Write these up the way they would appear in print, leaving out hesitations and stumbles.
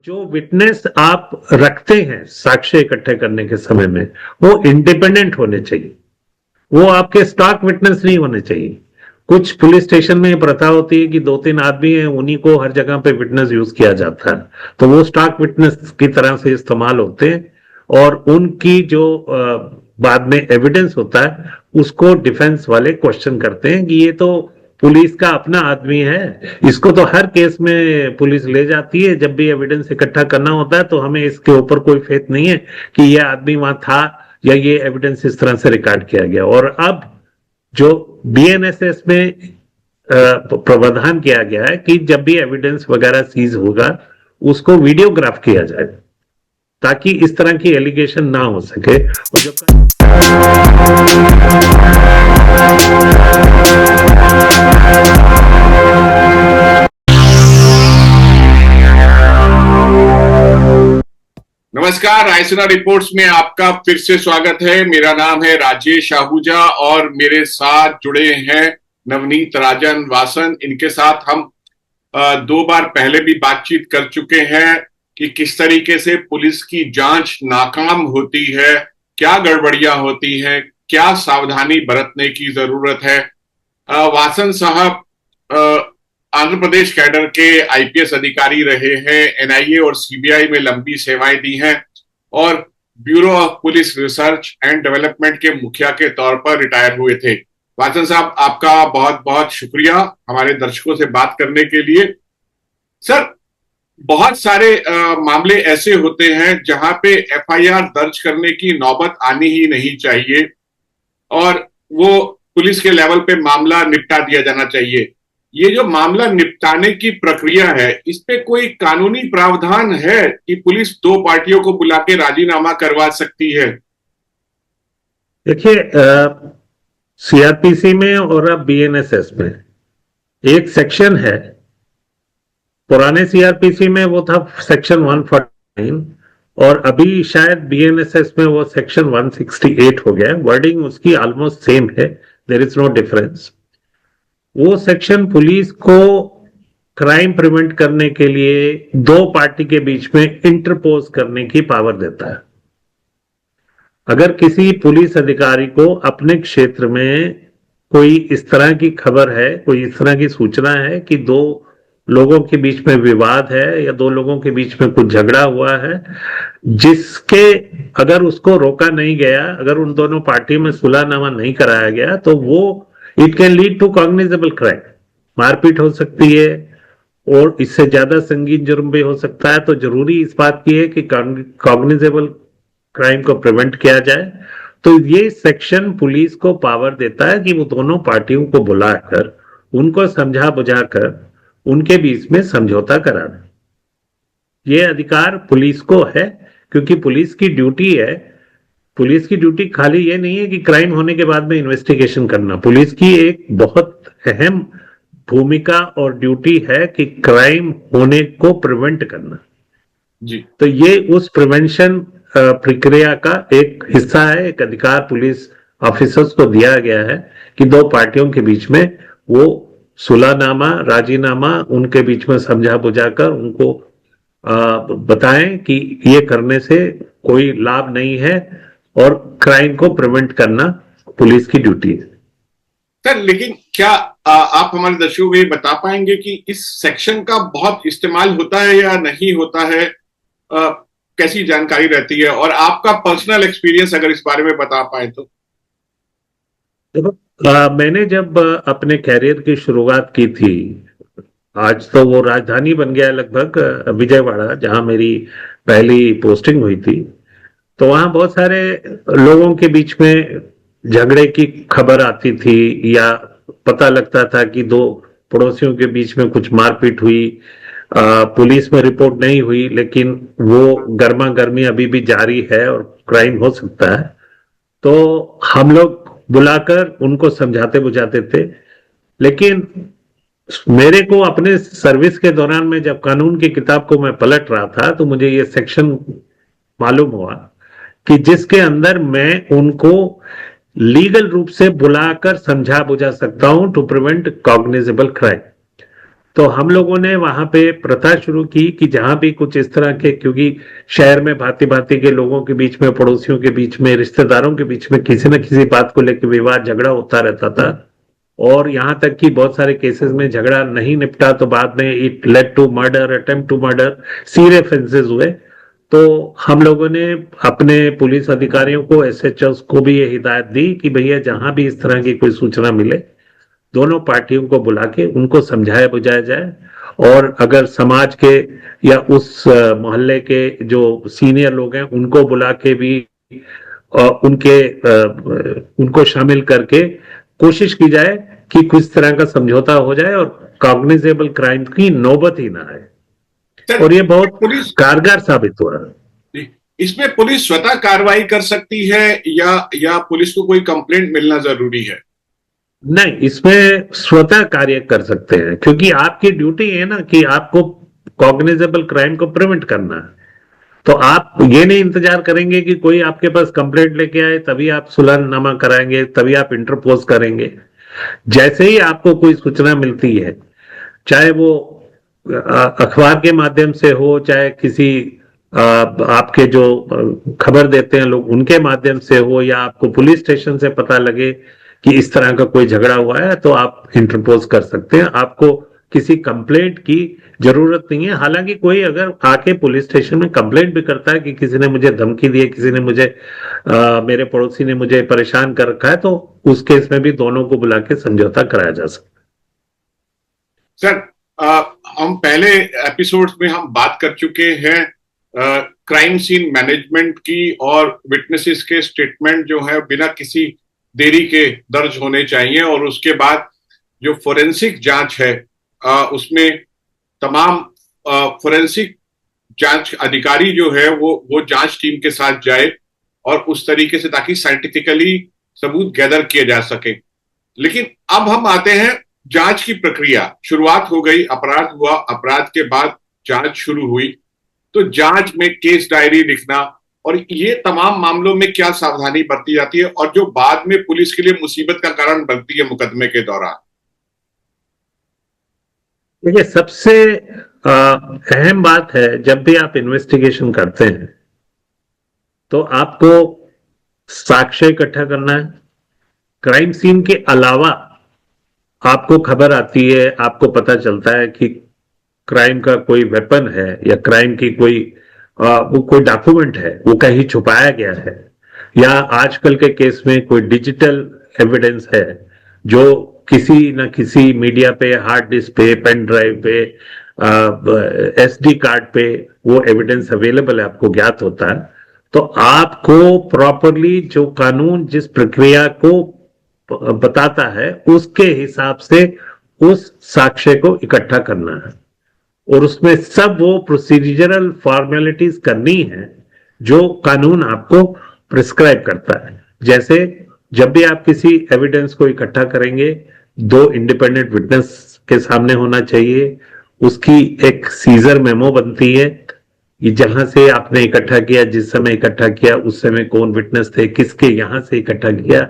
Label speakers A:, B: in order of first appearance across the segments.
A: जो विटनेस आप रखते हैं साक्ष्य इकट्ठे करने के समय में, वो इंडिपेंडेंट होने चाहिए। वो आपके स्टॉक विटनेस नहीं होने चाहिए। कुछ पुलिस स्टेशन में प्रथा होती है कि दो तीन आदमी हैं, उन्हीं को हर जगह पे विटनेस यूज किया जाता है, तो वो स्टॉक विटनेस की तरह से इस्तेमाल होते हैं। और उनकी जो बाद में एविडेंस होता है, उसको डिफेंस वाले क्वेश्चन करते हैं कि ये तो पुलिस का अपना आदमी है, इसको तो हर केस में पुलिस ले जाती है। जब भी एविडेंस इकट्ठा करना होता है तो हमें इसके ऊपर कोई फेथ नहीं है कि ये आदमी वहां था या ये एविडेंस इस तरह से रिकॉर्ड किया गया। और अब जो बीएनएसएस में प्रावधान किया गया है कि जब भी एविडेंस वगैरह सीज होगा, उसको वीडियोग्राफ किया जाए, ताकि इस तरह की एलिगेशन ना हो सके। और जो
B: नमस्कार, रायसीना रिपोर्ट्स में आपका फिर से स्वागत है। मेरा नाम है राजेश आहूजा और मेरे साथ जुड़े हैं नवनीत राजन वासन। इनके साथ हम दो बार पहले भी बातचीत कर चुके हैं कि किस तरीके से पुलिस की जांच नाकाम होती है, क्या गड़बड़ियां होती हैं, क्या सावधानी बरतने की जरूरत है। वासन साहब आंध्र प्रदेश कैडर के आईपीएस अधिकारी रहे हैं, एनआईए और सीबीआई में लंबी सेवाएं दी हैं और bureau of police research and development के मुखिया के तौर पर रिटायर हुए थे। वासन साहब, आपका बहुत बहुत शुक्रिया हमारे दर्शकों से बात करने के लिए। सर, बहुत सारे मामले ऐसे होते हैं जहां पे एफआईआर दर्ज करने की नौबत आनी ही नहीं चाहिए और वो पुलिस के लेवल पे मामला निपटा दिया जाना चाहिए। ये जो मामला निपटाने की प्रक्रिया है, इस पे कोई कानूनी प्रावधान है कि पुलिस दो पार्टियों को बुला के राजीनामा करवा सकती है?
A: देखिए, सीआरपीसी में और अब बीएनएसएस में एक सेक्शन है। पुराने सीआरपीसी में वो था सेक्शन 149 और अभी शायद बीएनएसएस में वो सेक्शन 168 हो गया है। वर्डिंग उसकी ऑलमोस्ट सेम है, देयर इज नो डिफरेंस। वो सेक्शन पुलिस को क्राइम प्रिवेंट करने के लिए दो पार्टी के बीच में इंटरपोज करने की पावर देता है। अगर किसी पुलिस अधिकारी को अपने क्षेत्र में कोई इस तरह की खबर है, कोई इस तरह की सूचना है कि दो लोगों के बीच में विवाद है या दो लोगों के बीच में कुछ झगड़ा हुआ है, जिसके अगर उसको रोका नहीं गया, अगर उन दोनों पार्टी में सुलहनामा नहीं कराया गया, तो वो it can lead to cognizable crime. मारपीट हो सकती है और इससे ज्यादा संगीन जुर्म भी हो सकता है। तो जरूरी इस बात की है कि कॉग्निजेबल क्राइम को प्रिवेंट किया जाए। तो ये सेक्शन पुलिस को पावर देता है कि वो दोनों पार्टियों को बुलाकर उनको समझा बुझाकर उनके बीच में समझौता कराना। ये अधिकार पुलिस को है, क्योंकि पुलिस की ड्यूटी है। पुलिस की ड्यूटी खाली ये नहीं है कि क्राइम होने के बाद में इन्वेस्टिगेशन करना। पुलिस की एक बहुत अहम भूमिका और ड्यूटी है कि क्राइम होने को प्रिवेंट करना
B: जी।
A: तो ये उस प्रिवेंशन प्रक्रिया का एक हिस्सा है। एक अधिकार पुलिस ऑफिसर्स को दिया गया है कि दो पार्टियों के बीच में वो सुलहनामा, राजीनामा उनके बीच में समझा बुझाकर उनको बताएं कि ये करने से कोई लाभ नहीं है और क्राइम को प्रिवेंट करना पुलिस की ड्यूटी है।
B: सर, लेकिन क्या आप हमारे दर्शकों को ये बता पाएंगे कि इस सेक्शन का बहुत इस्तेमाल होता है या नहीं होता है? कैसी जानकारी रहती है और आपका पर्सनल एक्सपीरियंस अगर इस बारे में बता पाए तो।
A: देखो, मैंने जब अपने कैरियर की शुरुआत की थी, आज तो वो राजधानी बन गया लगभग, विजयवाड़ा, जहां मेरी पहली पोस्टिंग हुई थी, तो वहां बहुत सारे लोगों के बीच में झगड़े की खबर आती थी या पता लगता था कि दो पड़ोसियों के बीच में कुछ मारपीट हुई। पुलिस में रिपोर्ट नहीं हुई, लेकिन वो गर्मा गर्मी अभी भी जारी है और क्राइम हो सकता है। तो हम लोग बुलाकर उनको समझाते बुझाते थे। लेकिन मेरे को अपने सर्विस के दौरान में जब कानून की किताब को मैं पलट रहा था, तो मुझे ये सेक्शन मालूम हुआ कि जिसके अंदर मैं उनको लीगल रूप से बुलाकर समझा बुझा सकता हूं टू प्रिवेंट कॉग्निजेबल क्राइम। तो हम लोगों ने वहां पे प्रथा शुरू की कि जहां भी कुछ इस तरह के, क्योंकि शहर में भांति भांति के लोगों के बीच में, पड़ोसियों के बीच में, रिश्तेदारों के बीच में किसी न किसी बात को लेकर विवाद झगड़ा होता रहता था, और यहां तक कि बहुत सारे केसेस में झगड़ा नहीं निपटा तो बाद में it led to murder, attempt to murder, serious offences हुए। तो हम लोगों ने अपने पुलिस अधिकारियों को, एसएचओ को भी ये हिदायत दी कि भैया जहां भी इस तरह की कोई सूचना मिले, दोनों पार्टियों को बुला के उनको समझाया बुझाया जाए, और अगर समाज के या उस मोहल्ले के जो सीनियर लोग हैं उनको बुला के भी उनको शामिल करके कोशिश की जाए कि किस तरह का समझौता हो जाए और कॉग्निजेबल क्राइम की नौबत ही ना आए। और ये बहुत
B: पुलिस
A: कारगर साबित हो रहा है।
B: इसमें पुलिस स्वतः कार्रवाई कर सकती है या पुलिस को कोई कंप्लेंट मिलना जरूरी है?
A: नहीं, इसमें स्वतः कार्य कर सकते हैं, क्योंकि आपकी ड्यूटी है ना कि आपको कॉग्निजेबल क्राइम को प्रिवेंट करना है। तो आप ये नहीं इंतजार करेंगे कि कोई आपके पास कंप्लेंट लेके आए तभी आप सुलहनामा कराएंगे, तभी आप इंटरपोज करेंगे। जैसे ही आपको कोई सूचना मिलती है, चाहे वो अखबार के माध्यम से हो, चाहे किसी आपके जो खबर देते हैं लोग उनके माध्यम से हो, या आपको पुलिस स्टेशन से पता लगे कि इस तरह का कोई झगड़ा हुआ है, तो आप इंटरपोज कर सकते हैं। आपको किसी कंप्लेंट की जरूरत नहीं है। हालांकि कोई अगर आके पुलिस स्टेशन में कंप्लेंट भी करता है कि किसी ने मुझे धमकी दी है, किसी ने मुझे मेरे पड़ोसी ने मुझे परेशान कर रखा है, तो उस केस में भी दोनों को बुला के समझौता कराया जा सकता है।
B: सर, हम पहले एपिसोड्स में हम बात कर चुके हैं क्राइम सीन मैनेजमेंट की, और विटनेसेस के स्टेटमेंट जो है बिना किसी देरी के दर्ज होने चाहिए, और उसके बाद जो फोरेंसिक जांच है उसमें तमाम फोरेंसिक जांच अधिकारी जो है वो जांच टीम के साथ जाए, और उस तरीके से ताकि साइंटिफिकली सबूत गैदर किए जा सके। लेकिन अब हम आते हैं जांच की प्रक्रिया। शुरुआत हो गई, अपराध हुआ, अपराध के बाद जांच शुरू हुई, तो जांच में केस डायरी लिखना और ये तमाम मामलों में क्या सावधानी बरती जाती है, और जो बाद में पुलिस के लिए मुसीबत का कारण बनती है मुकदमे के दौरान?
A: देखिए, सबसे अहम बात है, जब भी आप इन्वेस्टिगेशन करते हैं तो आपको साक्ष्य इकट्ठा करना है। क्राइम सीन के अलावा आपको खबर आती है, आपको पता चलता है कि क्राइम का कोई वेपन है, या क्राइम की वो कोई डॉक्यूमेंट है वो कहीं छुपाया गया है, या आजकल के केस में कोई डिजिटल एविडेंस है जो किसी न किसी मीडिया पे, हार्ड डिस्क पे, पेन ड्राइव पे, एसडी कार्ड पे वो एविडेंस अवेलेबल है, आपको ज्ञात होता है। तो आपको प्रॉपरली जो कानून जिस प्रक्रिया को बताता है उसके हिसाब से उस साक्ष्य को इकट्ठा करना है, और उसमें सब वो प्रोसीजरल फॉर्मेलिटीज करनी है जो कानून आपको प्रिस्क्राइब करता है। जैसे जब भी आप किसी एविडेंस को इकट्ठा करेंगे, 2 इंडिपेंडेंट विटनेस के सामने होना चाहिए, उसकी एक सीजर मेमो बनती है कि जहां से आपने इकट्ठा किया, जिस समय इकट्ठा किया, उस समय कौन विटनेस थे, किसके यहां से इकट्ठा किया,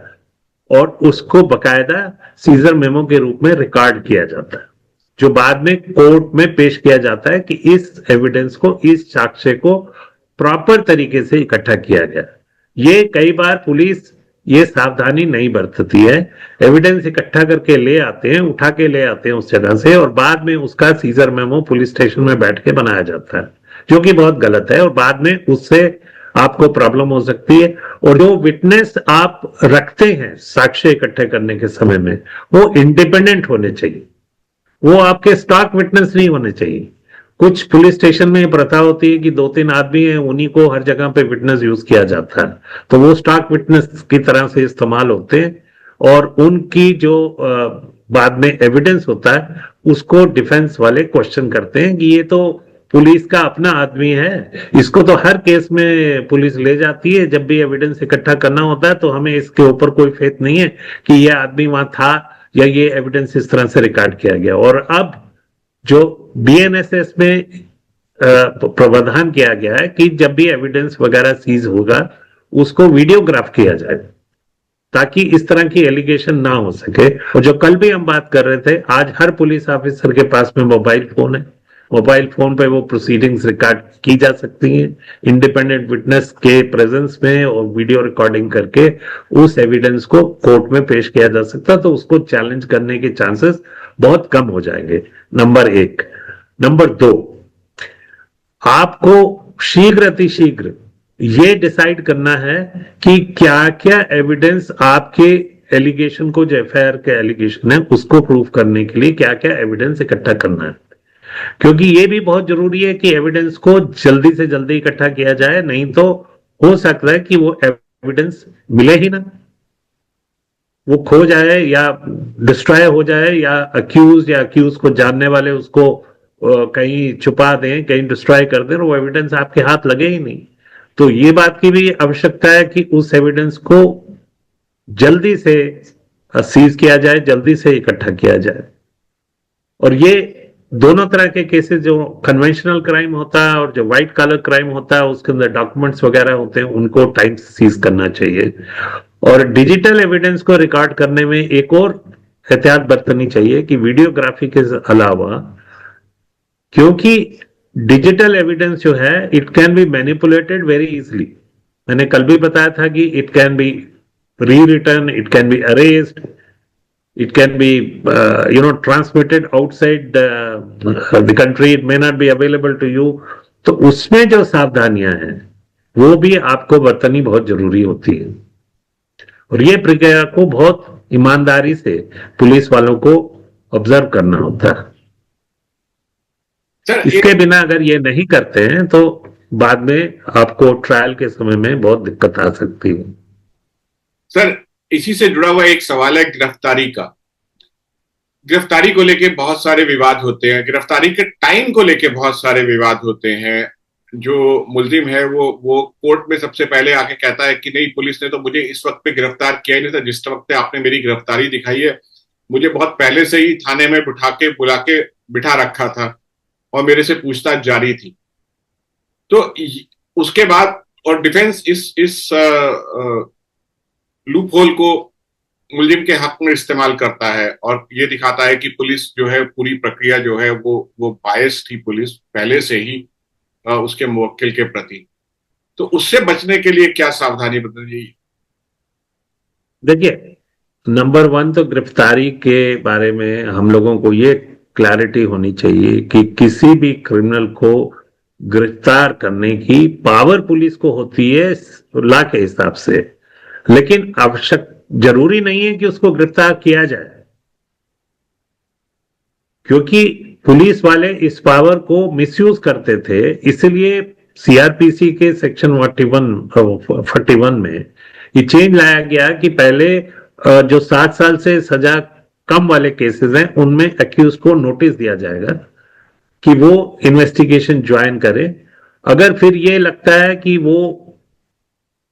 A: और उसको बकायदा सीजर मेमो के रूप में रिकॉर्ड किया जाता है, जो बाद में कोर्ट में पेश किया जाता है कि इस एविडेंस को, इस साक्ष्य को प्रॉपर तरीके से इकट्ठा किया गया। ये कई बार पुलिस ये सावधानी नहीं बरतती है, एविडेंस इकट्ठा करके ले आते हैं, उठा के ले आते हैं उस जगह से, और बाद में उसका सीजर मेमो पुलिस स्टेशन में बैठ के बनाया जाता है, जो कि बहुत गलत है, और बाद में उससे आपको प्रॉब्लम हो सकती है। और जो विटनेस आप रखते हैं साक्ष्य इकट्ठे करने के समय में, वो इंडिपेंडेंट होने चाहिए, वो आपके स्टॉक विटनेस नहीं होने चाहिए। कुछ पुलिस स्टेशन में प्रथा होती है कि 2-3 आदमी हैं, उन्हीं को हर जगह पे विटनेस यूज किया जाता है, तो वो स्टॉक विटनेस की तरह से इस्तेमाल होते हैं, और उनकी जो बाद में एविडेंस होता है उसको डिफेंस वाले क्वेश्चन करते हैं कि ये तो पुलिस का अपना आदमी है, इसको तो हर केस में पुलिस ले जाती है, जब भी एविडेंस इकट्ठा करना होता है तो हमें इसके ऊपर कोई फेथ नहीं है कि ये आदमी वहां था या ये एविडेंस इस तरह से रिकॉर्ड किया गया। और अब जो बीएनएसएस में प्रावधान किया गया है कि जब भी एविडेंस वगैरह सीज होगा उसको वीडियोग्राफ किया जाए, ताकि इस तरह की एलिगेशन ना हो सके। और जो कल भी हम बात कर रहे थे, आज हर पुलिस ऑफिसर के पास में मोबाइल फोन है, मोबाइल फोन पे वो प्रोसीडिंग्स रिकॉर्ड की जा सकती हैं इंडिपेंडेंट विटनेस के प्रेजेंस में, और वीडियो रिकॉर्डिंग करके उस एविडेंस को कोर्ट में पेश किया जा सकता, तो उसको चैलेंज करने के चांसेस बहुत कम हो जाएंगे। नंबर एक। नंबर दो, आपको शीघ्र अतिशीघ्र ये डिसाइड करना है कि क्या क्या एविडेंस आपके एलिगेशन को, जो एफआईआर के एलिगेशन है उसको प्रूव करने के लिए क्या क्या एविडेंस इकट्ठा करना है, क्योंकि ये भी बहुत जरूरी है कि एविडेंस को जल्दी से जल्दी इकट्ठा किया जाए, नहीं तो हो सकता है कि वो एविडेंस मिले ही ना, वो खो जाए या डिस्ट्रॉय हो जाए, या अक्यूज को जानने वाले उसको कहीं छुपा दें, कहीं डिस्ट्रॉय कर दें, और वो एविडेंस आपके हाथ लगे ही नहीं। तो ये बात की भी आवश्यकता है कि उस एविडेंस को जल्दी से सीज किया जाए, जल्दी से इकट्ठा किया जाए। और ये दोनों तरह के केसेस, जो कन्वेंशनल क्राइम होता है और जो व्हाइट कॉलर क्राइम होता है, उसके अंदर डॉक्यूमेंट्स वगैरह होते हैं, उनको टाइम सीज करना चाहिए। और डिजिटल एविडेंस को रिकॉर्ड करने में एक और एहतियात बरतनी चाहिए कि वीडियोग्राफी के अलावा, क्योंकि डिजिटल एविडेंस जो है it can be manipulated very easily. मैंने कल भी बताया था कि it can be re return, it can be arranged, it can be transmitted outside the country, it may not be available to you। तो उसमें जो सावधानियां हैं वो भी आपको बरतनी बहुत जरूरी होती है, और ये प्रक्रिया को बहुत ईमानदारी से पुलिस वालों को ऑब्जर्व करना होता है। इसके बिना अगर ये नहीं करते हैं तो बाद में आपको ट्रायल के समय में बहुत दिक्कत आ सकती है।
B: सर, इसी से जुड़ा हुआ एक सवाल है गिरफ्तारी का। गिरफ्तारी को लेके बहुत सारे विवाद होते हैं, गिरफ्तारी के टाइम को लेके बहुत सारे विवाद होते हैं। जो मुलजिम है वो कोर्ट में सबसे पहले आके कहता है कि नहीं, पुलिस ने तो मुझे इस वक्त पे गिरफ्तार किया ही नहीं था जिस वक्त पे आपने मेरी गिरफ्तारी दिखाई है, मुझे बहुत पहले से ही थाने में बुला के बिठा रखा था और मेरे से पूछताछ जारी थी। तो उसके बाद और डिफेंस इस लूप होल को मुलजिम के हक में इस्तेमाल करता है और ये दिखाता है कि पुलिस जो है, पूरी प्रक्रिया जो है वो बायस थी पुलिस पहले से ही उसके मुवक्किल के प्रति। तो उससे बचने के लिए क्या सावधानी बरतनी चाहिए?
A: देखिए, नंबर वन तो गिरफ्तारी के बारे में हम लोगों को ये क्लैरिटी होनी चाहिए कि किसी भी क्रिमिनल को गिरफ्तार करने की पावर पुलिस को होती है लॉ के हिसाब से, लेकिन आवश्यक जरूरी नहीं है कि उसको गिरफ्तार किया जाए, क्योंकि पुलिस वाले इस पावर को मिसयूज करते थे। इसलिए सीआरपीसी के सेक्शन 41 में ये चेंज लाया गया कि पहले जो 7 साल से सजा कम वाले केसेस हैं उनमें अक्यूज को नोटिस दिया जाएगा कि वो इन्वेस्टिगेशन ज्वाइन करे। अगर फिर ये लगता है कि वो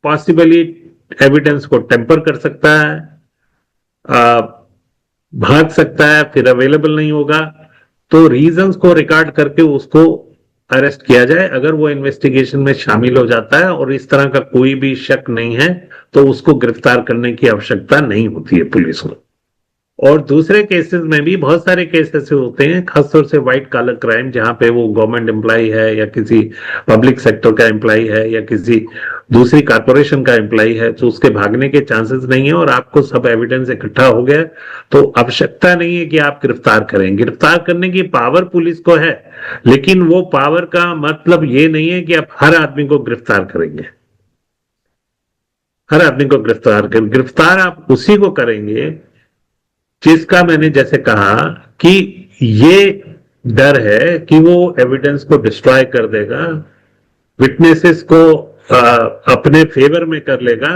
A: पॉसिबली एविडेंस को टेम्पर कर सकता है, भाग सकता है, फिर अवेलेबल नहीं होगा, तो रीजंस को रिकॉर्ड करके उसको अरेस्ट किया जाए। अगर वो इन्वेस्टिगेशन में शामिल हो जाता है और इस तरह का कोई भी शक नहीं है तो उसको गिरफ्तार करने की आवश्यकता नहीं होती है पुलिस को। और दूसरे केसेस में भी बहुत सारे केसेस होते हैं, खासतौर से व्हाइट कॉलर क्राइम, जहां पे वो गवर्नमेंट एम्प्लॉय है या किसी पब्लिक सेक्टर का एम्प्लॉय है या किसी दूसरी कॉर्पोरेशन का एम्प्लॉय है, तो उसके भागने के चांसेस नहीं है और आपको सब एविडेंस इकट्ठा हो गया, तो आवश्यकता नहीं है कि आप गिरफ्तार करें। गिरफ्तार करने की पावर पुलिस को है, लेकिन वो पावर का मतलब ये नहीं है कि आप हर आदमी को गिरफ्तार करेंगे। हर आदमी को गिरफ्तार आप उसी को करेंगे जिसका मैंने जैसे कहा कि ये डर है कि वो एविडेंस को डिस्ट्रॉय कर देगा, विटनेसेस को अपने फेवर में कर लेगा,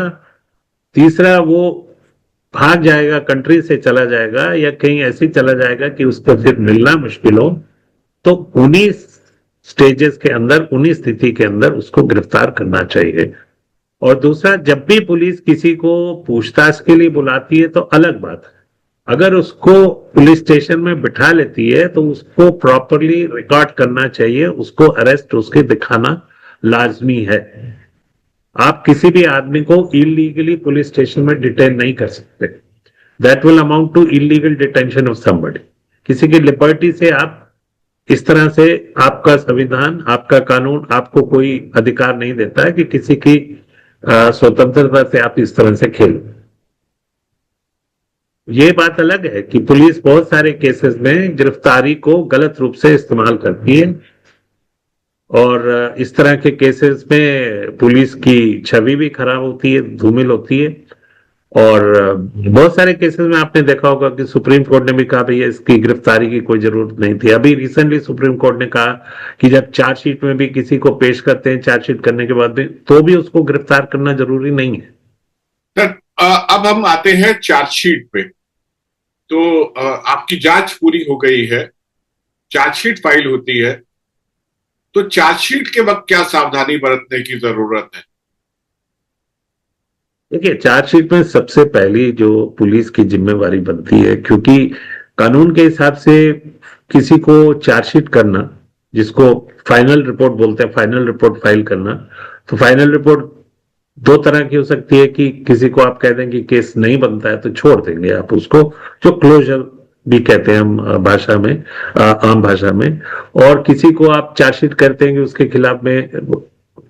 A: तीसरा वो भाग जाएगा, कंट्री से चला जाएगा या कहीं ऐसे चला जाएगा कि उसको फिर मिलना मुश्किल हो। तो उन्हीं स्टेजेस के अंदर, उन्हीं स्थिति के अंदर उसको गिरफ्तार करना चाहिए। और दूसरा, जब भी पुलिस किसी को पूछताछ के लिए बुलाती है तो अलग बात है, अगर उसको पुलिस स्टेशन में बिठा लेती है तो उसको प्रॉपरली रिकॉर्ड करना चाहिए, उसको अरेस्ट उसके दिखाना लाजमी है। आप किसी भी आदमी को इलीगली पुलिस स्टेशन में डिटेन नहीं कर सकते। That will amount to illegal detention of somebody. किसी की लिबर्टी से आप इस तरह से, आपका संविधान, आपका कानून आपको कोई अधिकार नहीं देता है कि किसी की स्वतंत्रता से आप इस तरह से खेलो। ये बात अलग है कि पुलिस बहुत सारे केसेस में गिरफ्तारी को गलत रूप से इस्तेमाल करती है, और इस तरह के केसेस में पुलिस की छवि भी खराब होती है, धूमिल होती है। और बहुत सारे केसेस में आपने देखा होगा कि सुप्रीम कोर्ट ने भी कहा भैया इसकी गिरफ्तारी की कोई जरूरत नहीं थी। अभी रिसेंटली सुप्रीम कोर्ट ने कहा कि जब चार्जशीट में भी किसी को पेश करते हैं, चार्जशीट करने के बाद भी, तो भी उसको गिरफ्तार करना जरूरी नहीं है।
B: सर, अब हम आते हैं चार्जशीट पे। तो आपकी जांच पूरी हो गई है, चार्जशीट फाइल होती है, तो चार्जशीट के वक्त क्या सावधानी बरतने की जरूरत है?
A: देखिए, चार्जशीट में सबसे पहली जो पुलिस की जिम्मेवारी बनती है, क्योंकि कानून के हिसाब से किसी को चार्जशीट करना, जिसको फाइनल रिपोर्ट बोलते हैं, फाइनल रिपोर्ट फाइल करना, तो फाइनल रिपोर्ट दो तरह की हो सकती है कि किसी को आप कह दें कि केस नहीं बनता है तो छोड़ देंगे आप उसको, जो क्लोजर भी कहते हैं हम भाषा में, आम भाषा में। और किसी को आप चार्जशीट करते हैं कि उसके खिलाफ में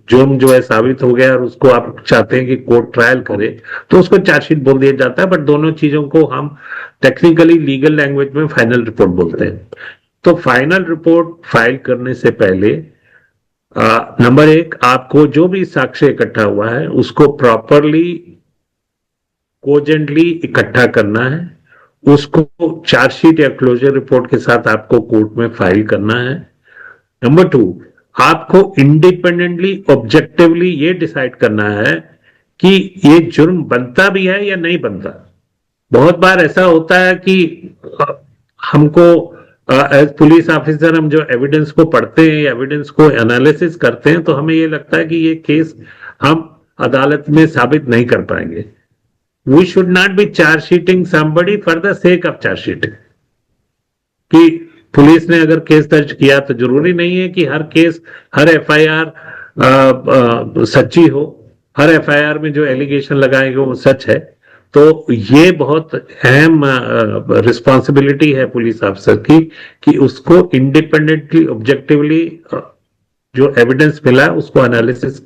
A: जुर्म जो है साबित हो गया और उसको आप चाहते हैं कि कोर्ट ट्रायल करे, तो उसको चार्जशीट बोल दिया जाता है। बट दोनों चीजों को हम टेक्निकली लीगल लैंग्वेज में फाइनल रिपोर्ट बोलते हैं। तो फाइनल रिपोर्ट फाइल करने से पहले नंबर एक, आपको जो भी साक्ष्य इकट्ठा हुआ है उसको प्रॉपरली, कोजेंटली इकट्ठा करना है। उसको चार्जशीट या क्लोजर रिपोर्ट के साथ आपको कोर्ट में फाइल करना है। नंबर टू, आपको इंडिपेंडेंटली ऑब्जेक्टिवली ये डिसाइड करना है कि ये जुर्म बनता भी है या नहीं बनता। बहुत बार ऐसा होता है कि हमको एज पुलिस ऑफिसर हम जो एविडेंस को पढ़ते हैं, एविडेंस को एनालिसिस करते हैं, तो हमें ये लगता है कि ये केस हम अदालत में साबित नहीं कर पाएंगे। We should not be chargesheeting somebody for the sake of chargesheeting. कि पुलिस ने अगर केस दर्ज किया तो जरूरी नहीं है कि हर केस, हर एफआईआर सच्ची हो, हर एफआईआर में जो एलिगेशन लगाए गए वो सच है। तो ये बहुत अहम रिस्पॉन्सिबिलिटी है पुलिस अफसर की कि उसको इंडिपेंडेंटली ऑब्जेक्टिवली जो एविडेंस मिला उसको एनालिसिस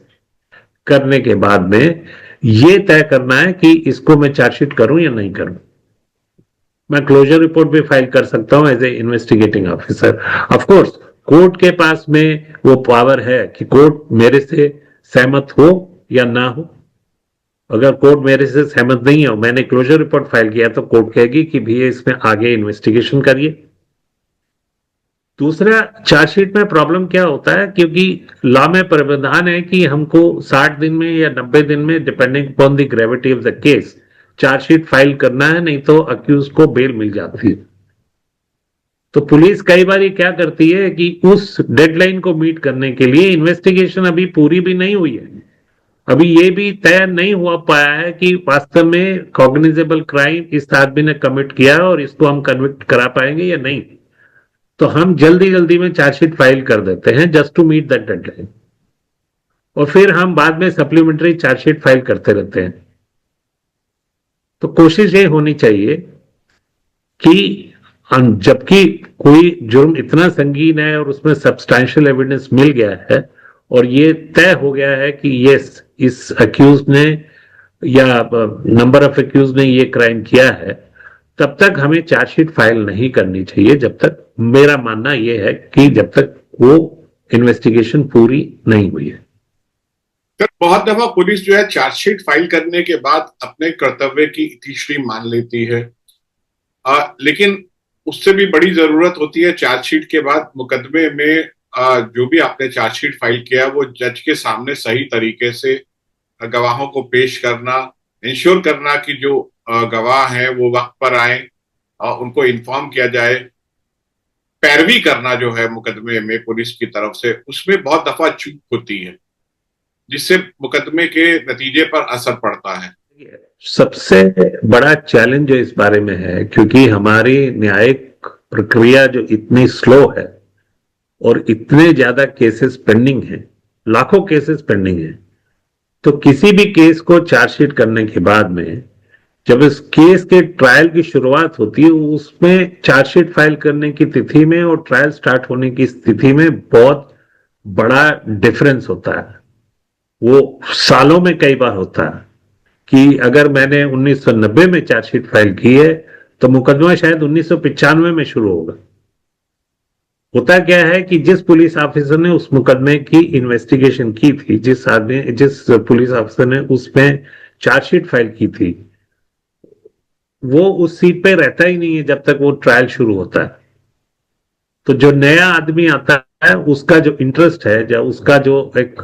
A: करने के बाद में ये तय करना है कि इसको मैं चार्जशीट करूं या नहीं करूं। मैं क्लोजर रिपोर्ट भी फाइल कर सकता हूं as a investigating officer. Of course court के पास में वो पावर है कि कोर्ट मेरे से सहमत हो या ना हो। अगर कोर्ट मेरे से सहमत नहीं हो, मैंने क्लोजर रिपोर्ट फाइल किया, तो कोर्ट कहेगी कि भैया इसमें आगे इन्वेस्टिगेशन करिए। दूसरा, चार्जशीट में प्रॉब्लम क्या होता है, क्योंकि लॉ में प्रावधान है कि हमको 60 दिन में या 90 दिन में, depending upon the gravity of the case, chargesheet file करना है, नहीं तो अक्यूज को बेल मिल जाती है। तो पुलिस कई बार ये क्या करती है कि उस डेडलाइन को मीट करने के लिए, इन्वेस्टिगेशन अभी पूरी भी नहीं हुई है, अभी ये भी तय नहीं हुआ पाया है कि वास्तव में कॉग्निजेबल क्राइम इस आदमी ने कमिट किया और इसको हम कन्विक्ट करा पाएंगे या नहीं, तो हम जल्दी जल्दी में चार्जशीट फाइल कर देते हैं just to meet that deadline, और फिर हम बाद में सप्लीमेंट्री चार्जशीट फाइल करते रहते हैं। तो कोशिश ये होनी चाहिए कि जबकि कोई जुर्म इतना संगीन है और उसमें सब्सटैंशियल एविडेंस मिल गया है और ये तय हो गया है कि यस, इस अक्यूज ने या नंबर ऑफ अक्यूज ने ये क्राइम किया है, तब तक हमें चार्जशीट फाइल नहीं करनी चाहिए। जब तक, मेरा मानना यह है कि जब तक वो इन्वेस्टिगेशन पूरी नहीं हुई है।
B: सर, बहुत दफा पुलिस जो है चार्जशीट फाइल करने के बाद अपने कर्तव्य की इतिश्री मान लेती है, लेकिन उससे भी बड़ी जरूरत होती है चार्जशीट के बाद मुकदमे में जो भी आपने चार्जशीट फाइल किया वो जज के सामने सही तरीके से गवाहों को पेश करना, इंश्योर करना कि जो गवाह हैं वो वक्त पर आए, उनको इन्फॉर्म किया जाए, पैरवी करना जो है मुकदमे में पुलिस की तरफ से, उसमें बहुत दफा चूक होती है जिससे मुकदमे के नतीजे पर असर पड़ता है।
A: सबसे बड़ा चैलेंज जो इस बारे में है, क्योंकि हमारी न्यायिक प्रक्रिया जो इतनी स्लो है और इतने ज्यादा केसेस पेंडिंग हैं, लाखों केसेस पेंडिंग हैं, तो किसी भी केस को चार्जशीट करने के बाद में जब इस केस के ट्रायल की शुरुआत होती है, उसमें चार्जशीट फाइल करने की तिथि में और ट्रायल स्टार्ट होने की तिथि में बहुत बड़ा डिफरेंस होता है। वो सालों में कई बार होता है कि अगर मैंने 1990 में चार्जशीट फाइल की है तो मुकदमा शायद 1995 में शुरू होगा। होता क्या है कि जिस पुलिस ऑफिसर ने उस मुकदमे की इन्वेस्टिगेशन की थी, जिस पुलिस ऑफिसर ने उसमें चार्जशीट फाइल की थी, वो उस सीट पे रहता ही नहीं है जब तक वो ट्रायल शुरू होता है। तो जो नया आदमी आता है उसका जो इंटरेस्ट है, जो उसका जो एक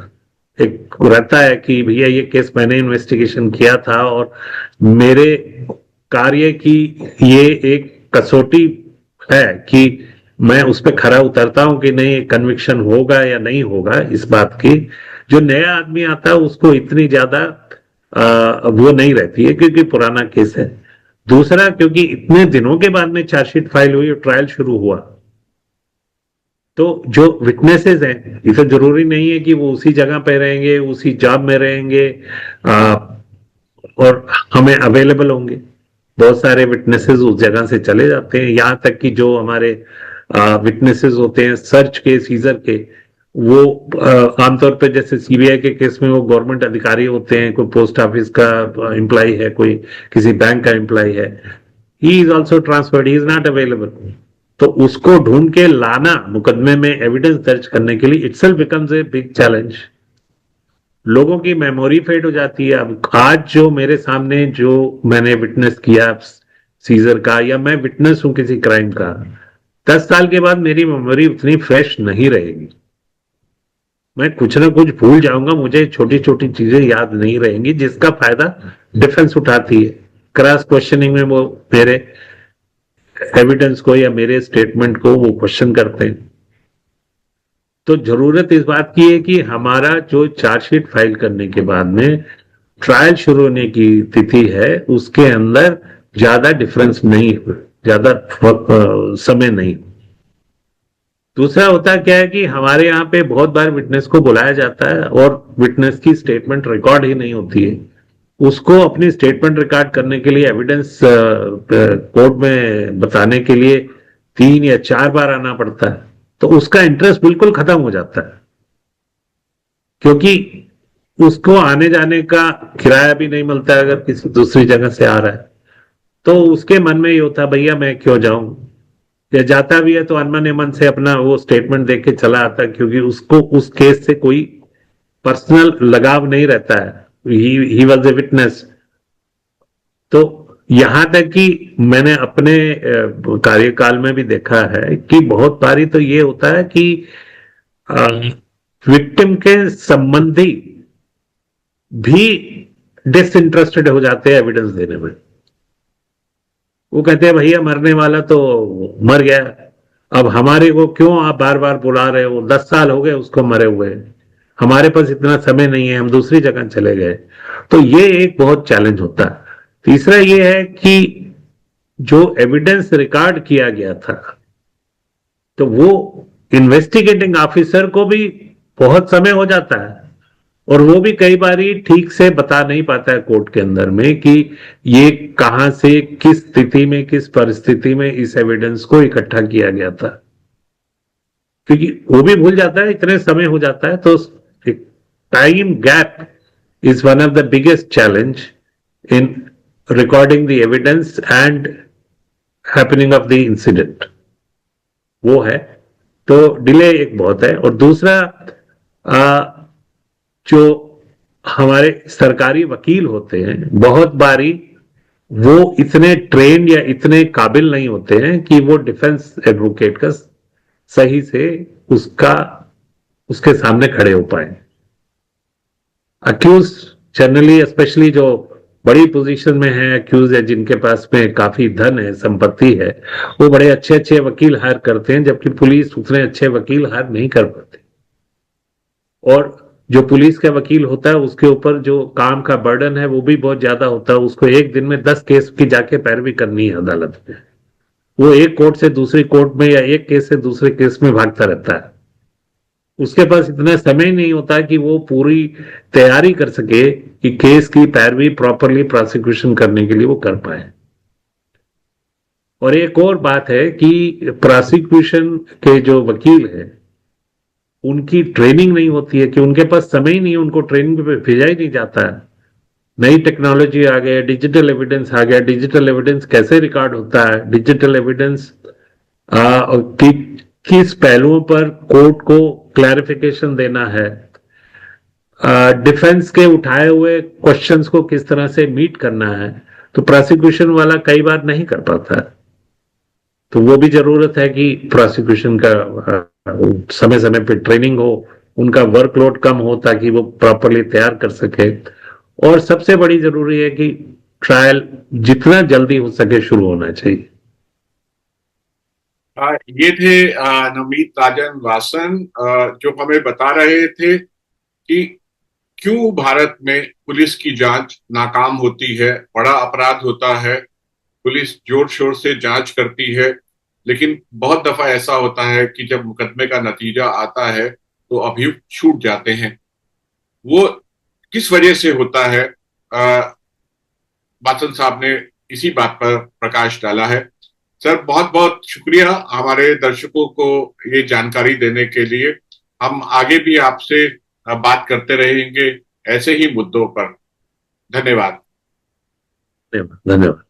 A: एक रहता है कि भैया ये केस मैंने इन्वेस्टिगेशन किया था और मेरे कार्य की ये एक कसौटी है कि मैं उस पर खरा उतरता हूं कि नहीं, कन्विक्शन होगा या नहीं होगा, इस बात की जो नया आदमी आता है उसको इतनी ज्यादा वो नहीं रहती है क्योंकि पुराना केस है। दूसरा, क्योंकि इतने दिनों के बाद में चार्जशीट फाइल हुई और ट्रायल शुरू हुआ, तो जो विटनेसेस हैं, इसे जरूरी नहीं है कि वो उसी जगह पे रहेंगे, उसी जॉब में रहेंगे और हमें अवेलेबल होंगे। बहुत सारे विटनेसेस उस जगह से चले जाते हैं। यहाँ तक कि जो हमारे विटनेसेस होते हैं सर्च के, सीजर के, वो आमतौर पे जैसे सीबीआई के केस में वो गवर्नमेंट अधिकारी होते हैं, कोई पोस्ट ऑफिस का एम्प्लॉय है, कोई किसी बैंक का एम्प्लॉय है, he is also transferred, he is not available. तो उसको ढूंढ के लाना मुकदमे में एविडेंस दर्ज करने के लिए itself becomes a big challenge. लोगों की मेमोरी फेड हो जाती है। अब आज जो मेरे सामने जो मैंने विटनेस किया सीजर का, या मैं विटनेस हूं किसी क्राइम का, 10 साल के बाद मेरी मेमोरी उतनी फ्रेश नहीं रहेगी। मैं कुछ ना कुछ भूल जाऊंगा, मुझे छोटी छोटी चीजें याद नहीं रहेंगी, जिसका फायदा डिफेंस उठाती है। क्रॉस क्वेश्चनिंग में वो मेरे एविडेंस को या मेरे स्टेटमेंट को वो क्वेश्चन करते हैं। तो जरूरत इस बात की है कि हमारा जो चार्जशीट फाइल करने के बाद में ट्रायल शुरू होने की तिथि है, उसके अंदर ज्यादा डिफरेंस नहीं, ज्यादा समय नहीं। दूसरा होता क्या है कि हमारे यहाँ पे बहुत बार विटनेस को बुलाया जाता है और विटनेस की स्टेटमेंट रिकॉर्ड ही नहीं होती है। उसको अपनी स्टेटमेंट रिकॉर्ड करने के लिए, एविडेंस कोर्ट में बताने के लिए 3 या 4 बार आना पड़ता है। तो उसका इंटरेस्ट बिल्कुल खत्म हो जाता है, क्योंकि उसको आने जाने का किराया भी नहीं मिलता है अगर किसी दूसरी जगह से आ रहा है। तो उसके मन में ये होता, भैया मैं क्यों जाऊं, या जाता भी है तो अनमन मन से अपना वो स्टेटमेंट देके चला आता, क्योंकि उसको उस केस से कोई पर्सनल लगाव नहीं रहता है। He was a witness. तो यहां तक कि मैंने अपने कार्यकाल में भी देखा है कि बहुत बारी तो ये होता है कि विक्टिम के संबंधी भी डिसइंटरेस्टेड हो जाते हैं एविडेंस देने में। वो कहते हैं भैया मरने वाला तो मर गया, अब हमारे को क्यों आप बार बार बुला रहे हो, 10 साल हो गए उसको मरे हुए, हमारे पास इतना समय नहीं है, हम दूसरी जगह चले गए। तो ये एक बहुत चैलेंज होता है। तीसरा ये है कि जो एविडेंस रिकॉर्ड किया गया था, तो वो इन्वेस्टिगेटिंग ऑफिसर को भी बहुत समय हो जाता है, और वो भी कई बारी ठीक से बता नहीं पाता है कोर्ट के अंदर में कि ये कहां से, किस स्थिति में, किस परिस्थिति में इस एविडेंस को इकट्ठा किया गया था, क्योंकि वो भी भूल जाता है, इतने समय हो जाता है। तो time gap is one of the biggest challenge in recording the evidence and happening of the incident, वो है। तो डिले एक बहुत है। और दूसरा, जो हमारे सरकारी वकील होते हैं, बहुत बारी वो इतने ट्रेन या इतने काबिल नहीं होते हैं कि वो डिफेंस एडवोकेट का सही से उसके सामने खड़े हो पाए। अक्यूज जनरली, स्पेशली जो बड़ी पोजीशन में है अक्यूज है, जिनके पास में काफी धन है, संपत्ति है, वो बड़े अच्छे अच्छे वकील हायर करते हैं, जबकि पुलिस उतने अच्छे वकील हायर नहीं कर पाते। और जो पुलिस का वकील होता है उसके ऊपर जो काम का बर्डन है वो भी बहुत ज्यादा होता है। उसको एक दिन में 10 केस की जाके पैरवी करनी है अदालत में। वो एक कोर्ट से दूसरी कोर्ट में या एक केस से दूसरे केस में भागता रहता है। उसके पास इतना समय नहीं होता कि वो पूरी तैयारी कर सके कि केस की पैरवी प्रॉपरली प्रोसिक्यूशन करने के लिए वो कर पाए। और एक और बात है कि प्रोसिक्यूशन के जो वकील हैं उनकी ट्रेनिंग नहीं होती है, कि उनके पास समय ही नहीं है, उनको ट्रेनिंग पे भेजा ही नहीं जाता है। नई टेक्नोलॉजी आ गया, डिजिटल एविडेंस आ गया, डिजिटल एविडेंस कैसे रिकॉर्ड होता है, डिजिटल एविडेंस कि किस पहलुओं पर कोर्ट को क्लैरिफिकेशन देना है, डिफेंस के उठाए हुए क्वेश्चंस को किस तरह से मीट करना है, तो प्रोसिक्यूशन वाला कई बार नहीं कर पाता है। तो वो भी जरूरत है कि प्रोसिक्यूशन का समय समय पे ट्रेनिंग हो, उनका वर्कलोड कम हो ताकि वो प्रॉपरली तैयार कर सके। और सबसे बड़ी जरूरी है कि ट्रायल जितना जल्दी हो सके शुरू होना चाहिए।
B: ये थे नवनीत राजन वासन, जो हमें बता रहे थे कि क्यों भारत में पुलिस की जांच नाकाम होती है। बड़ा अपराध होता है, पुलिस जोर शोर से जांच करती है, लेकिन बहुत दफा ऐसा होता है कि जब मुकदमे का नतीजा आता है तो अभियुक्त छूट जाते हैं। वो किस वजह से होता है, वासन साहब ने इसी बात पर प्रकाश डाला है। सर, बहुत बहुत शुक्रिया हमारे दर्शकों को ये जानकारी देने के लिए। हम आगे भी आपसे बात करते रहेंगे ऐसे ही मुद्दों पर। धन्यवाद।
A: धन्यवाद। धन्यवाद।